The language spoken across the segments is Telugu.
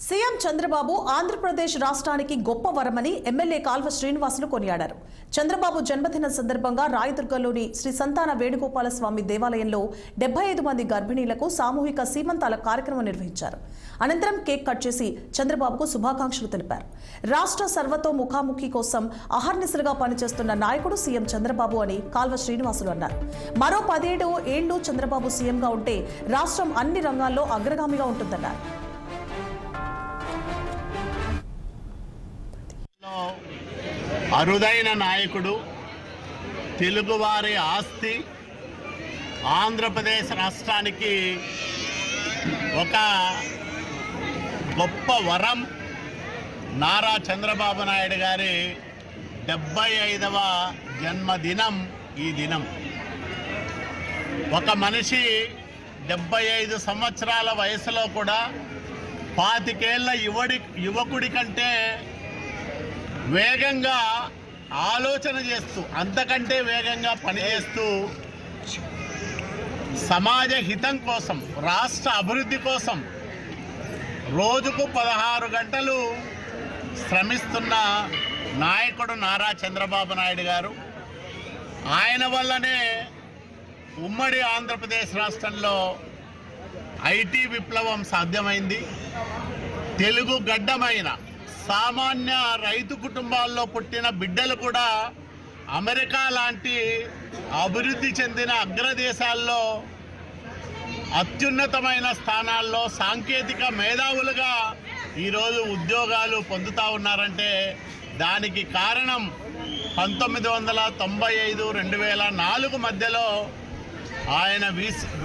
సీఎం చంద్రబాబు ఆంధ్రప్రదేశ్ రాష్ట్రానికి గొప్ప వరమని ఎమ్మెల్యే కాల్వ శ్రీనివాసులు కొనియాడారు. చంద్రబాబు జన్మదిన సందర్భంగా రాయదుర్గంలోని శ్రీ సంతాన వేణుగోపాల స్వామి దేవాలయంలో 75 మంది గర్భిణీలకు సామూహిక సీమంతాల కార్యక్రమం నిర్వహించారు. అనంతరం కేక్ కట్ చేసి చంద్రబాబుకు శుభాకాంక్షలు తెలిపారు. రాష్ట్ర సర్వతోముఖాముఖి కోసం అహర్నిశలుగా పనిచేస్తున్న నాయకుడు సీఎం చంద్రబాబు అని కాల్వ శ్రీనివాసులు అన్నారు. మరో 17 ఏళ్లు చంద్రబాబు సీఎంగా ఉంటే రాష్ట్రం అన్ని రంగాల్లో అగ్రగామిగా ఉంటుందన్నారు. అరుదైన నాయకుడు, తెలుగువారి ఆస్తి, ఆంధ్రప్రదేశ్ రాష్ట్రానికి ఒక గొప్ప వరం నారా చంద్రబాబు నాయుడు గారి 75వ జన్మదినం ఈ దినం. ఒక మనిషి 75 సంవత్సరాల వయసులో కూడా 25 ఏళ్ల యువకుడి కంటే వేగంగా ఆలోచన చేస్తూ, అంతకంటే వేగంగా పనిచేస్తూ సమాజ హితం కోసం, రాష్ట్ర అభివృద్ధి కోసం రోజుకు 16 గంటలు శ్రమిస్తున్న నాయకుడు నారా చంద్రబాబు నాయుడు గారు. ఆయన వల్లనే ఉమ్మడి ఆంధ్రప్రదేశ్ రాష్ట్రంలో ఐటీ విప్లవం సాధ్యమైంది. తెలుగు గడ్డమైన సామాన్య రైతు కుటుంబాల్లో పుట్టిన బిడ్డలు కూడా అమెరికా లాంటి అభివృద్ధి చెందిన అగ్రదేశాల్లో అత్యున్నతమైన స్థానాల్లో సాంకేతిక మేధావులుగా ఈరోజు ఉద్యోగాలు పొందుతూ ఉన్నారంటే దానికి కారణం 1995, 2004 మధ్యలో ఆయన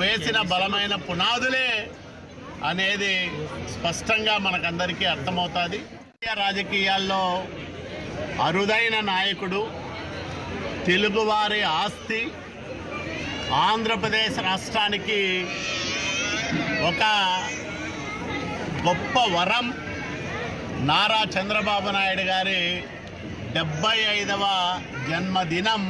వేసిన బలమైన పునాదులే అనేది స్పష్టంగా మనకందరికీ అర్థమవుతుంది. రాజకీయాల్లో అరుదైన నాయకుడు, తెలుగువారి ఆస్తి, ఆంధ్రప్రదేశ్ రాష్ట్రానికి ఒక గొప్ప వరం నారా చంద్రబాబు నాయుడు గారి 75వ జన్మదినం